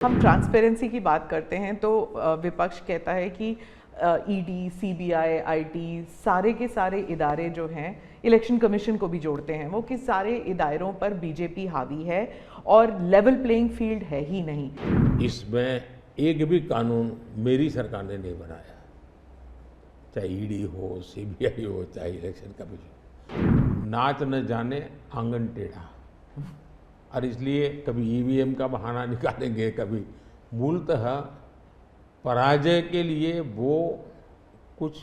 हम ट्रांसपेरेंसी की बात करते हैं तो विपक्ष कहता है कि ईडी, सीबीआई, आईटी सारे के सारे इदारे जो हैं इलेक्शन कमीशन को भी जोड़ते हैं वो कि सारे इदारों पर बीजेपी हावी है और लेवल प्लेइंग फील्ड है ही नहीं। इसमें एक भी कानून मेरी सरकार ने नहीं बनाया, चाहे ईडी हो, सीबीआई हो, चाहे इलेक्शन कमीशन। नाच न जाने आंगन टेढ़ा, और इसलिए कभी ईवीएम का बहाना निकालेंगे, कभी मूलतः पराजय के लिए वो कुछ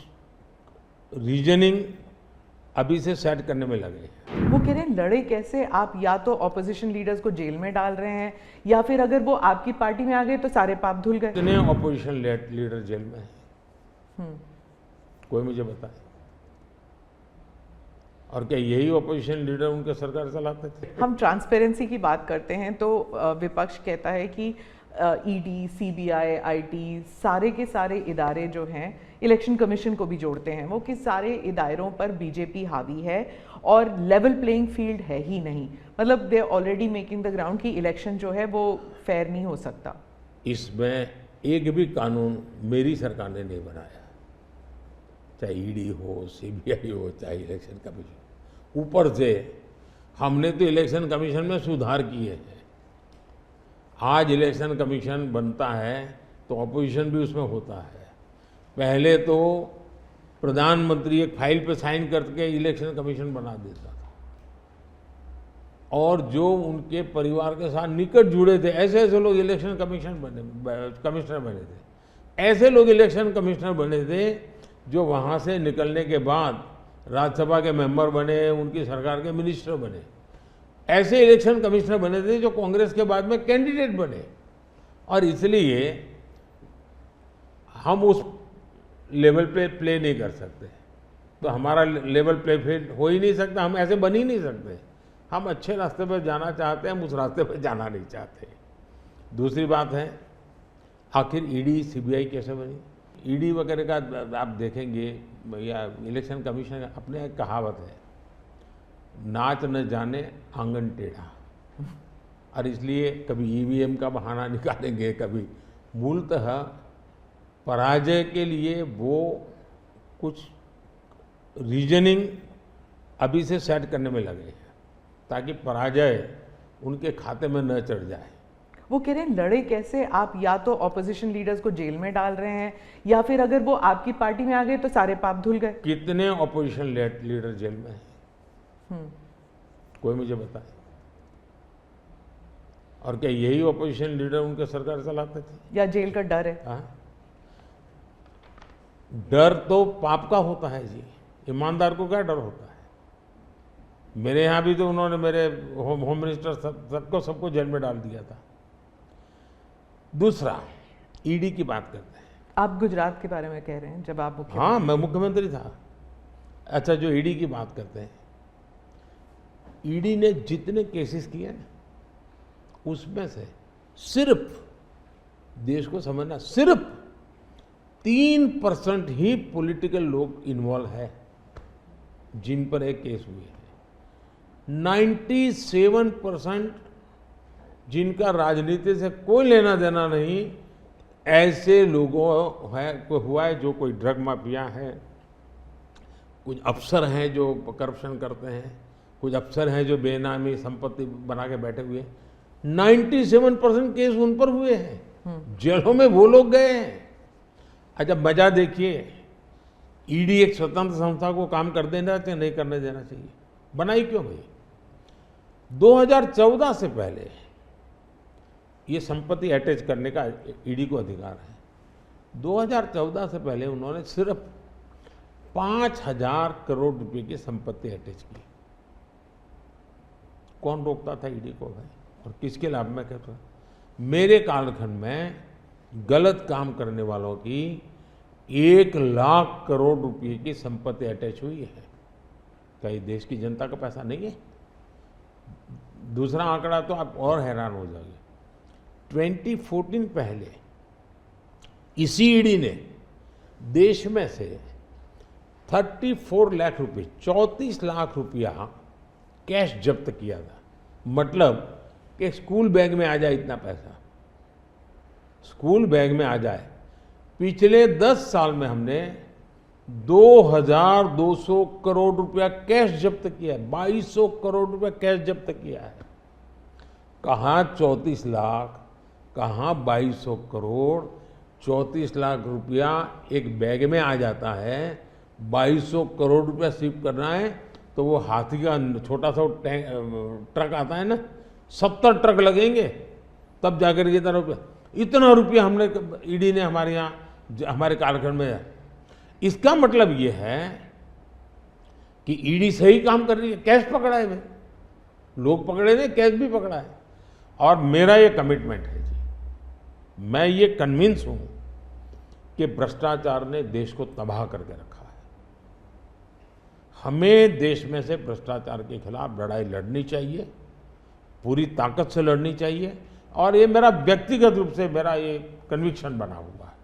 रीजनिंग अभी से सेट करने में लगे। वो कह रहे हैं लड़े कैसे आप, या तो ऑपोजिशन लीडर्स को जेल में डाल रहे हैं या फिर अगर वो आपकी पार्टी में आ गए तो सारे पाप धुल गए। कितने ऑपोजिशन लीडर जेल में हैं? कोई मुझे बताए। और क्या यही ऑपोजिशन लीडर उनके सरकार चलाते थे? हम ट्रांसपेरेंसी की बात करते हैं तो विपक्ष कहता है कि ईडी, सीबीआई, आईटी सारे के सारे इदारे जो हैं इलेक्शन कमीशन को भी जोड़ते हैं वो कि सारे इदारों पर बीजेपी हावी है और लेवल प्लेइंग फील्ड है ही नहीं। मतलब they already making the ground कि इलेक्शन जो है वो फेयर नहीं हो सकता। इसमें एक भी कानून मेरी सरकार ने नहीं बनाया, चाहे ईडी हो, सीबीआई हो, चाहे इलेक्शन कमीशन। ऊपर से हमने तो इलेक्शन कमीशन में सुधार किए हैं। आज इलेक्शन कमीशन बनता है तो ऑपोजिशन भी उसमें होता है। पहले तो प्रधानमंत्री एक फाइल पे साइन करके इलेक्शन कमीशन बना देता था, और जो उनके परिवार के साथ निकट जुड़े थे ऐसे ऐसे लोग इलेक्शन कमिश्नर बने थे। ऐसे लोग इलेक्शन कमिश्नर बने थे जो वहाँ से निकलने के बाद राज्यसभा के मेंबर बने, उनकी सरकार के मिनिस्टर बने। ऐसे इलेक्शन कमिश्नर बने थे जो कांग्रेस के बाद में कैंडिडेट बने, और इसलिए हम उस लेवल पे प्ले नहीं कर सकते। तो हमारा लेवल प्ले फील्ड हो ही नहीं सकता, हम ऐसे बन ही नहीं सकते। हम अच्छे रास्ते पर जाना चाहते हैं, हम उस रास्ते पर जाना नहीं चाहते। दूसरी बात है, आखिर ईडी, सीबीआई कैसे बनी? ईडी वगैरह का आप देखेंगे या इलेक्शन कमीशन का अपने एक कहावत है, नाच न जाने आंगन टेढ़ा, और इसलिए कभी ईवीएम का बहाना निकालेंगे, कभी मूलतः पराजय के लिए वो कुछ रीजनिंग अभी से सेट करने में लगे हैं ताकि पराजय उनके खाते में न चढ़ जाए। वो कह रहे हैं लड़े कैसे आप, या तो ऑपोजिशन लीडर्स को जेल में डाल रहे हैं या फिर अगर वो आपकी पार्टी में आ गए तो सारे पाप धुल गए। कितने ऑपोजिशन लीडर जेल में हैं? कोई मुझे बताए। और क्या यही ऑपोजिशन लीडर उनके सरकार चलाते थे? या जेल का डर है? हाँ? डर तो पाप का होता है जी, ईमानदार को क्या डर होता है? मेरे यहां भी तो उन्होंने मेरे होम मिनिस्टर सबको जेल में डाल दिया था। दूसरा, ईडी की बात करते हैं। आप गुजरात के बारे में कह रहे हैं जब आप मुख्यमंत्री? हाँ, मैं मुख्यमंत्री था। अच्छा, जो ईडी की बात करते हैं, ईडी ने जितने केसेस किए ना, उसमें से सिर्फ, देश को समझना, सिर्फ 3% ही पॉलिटिकल लोग इन्वॉल्व है जिन पर एक केस हुए हैं। 97% जिनका राजनीति से कोई लेना देना नहीं, ऐसे लोगों है को हुआ है जो कोई ड्रग माफिया है, कुछ अफसर हैं जो करप्शन करते हैं, कुछ अफसर हैं जो बेनामी संपत्ति बना के बैठे हुए हैं। 97% केस उन पर हुए हैं, जेलों में वो लोग गए हैं। अच्छा, मजा देखिए, ईडी एक स्वतंत्र संस्था को काम कर देना चाहिए, नहीं करने देना चाहिए? बनाई क्यों भाई? 2014 से पहले ये संपत्ति अटैच करने का ईडी को अधिकार है। 2014 से पहले उन्होंने सिर्फ 5,000 करोड़ रुपए की संपत्ति अटैच की। कौन रोकता था ईडी को भाई? और किसके लाभ में कहता? मेरे कालखंड में गलत काम करने वालों की 1 लाख करोड़ रुपए की संपत्ति अटैच हुई है। क्या ये देश की जनता का पैसा नहीं है? दूसरा आंकड़ा तो आप और हैरान हो जाओगे। 2014 पहले इसी ईडी ने देश में से 34 लाख रुपए, 34 लाख रुपया कैश जब्त किया था। मतलब कि स्कूल बैग में आ जाए इतना पैसा। स्कूल बैग में आ जाए। पिछले 10 साल में हमने 2200 करोड़ रुपया कैश जब्त किया है, 2200 करोड़ रुपया कैश जब्त किया है। कहाँ 34 लाख, कहाँ 2200 करोड़, 34 लाख रुपया एक बैग में आ जाता है। 2200 करोड़ रुपया सिर्फ करना है तो वो हाथी का छोटा सा ट्रक आता है ना, 70 ट्रक लगेंगे तब जाकर इतना रुपया हमने ईडी ने हमारे यहाँ हमारे कालखंड में। इसका मतलब ये है कि ईडी सही काम कर रही है, कैश पकड़ा है भाई, लोग पकड़े नहीं, कैश भी पकड़ा है। और मेरा ये कमिटमेंट है जी, मैं ये कन्विंस हूं कि भ्रष्टाचार ने देश को तबाह करके रखा है। हमें देश में से भ्रष्टाचार के खिलाफ लड़ाई लड़नी चाहिए, पूरी ताकत से लड़नी चाहिए, और ये मेरा व्यक्तिगत रूप से मेरा ये कन्विक्शन बना हुआ है।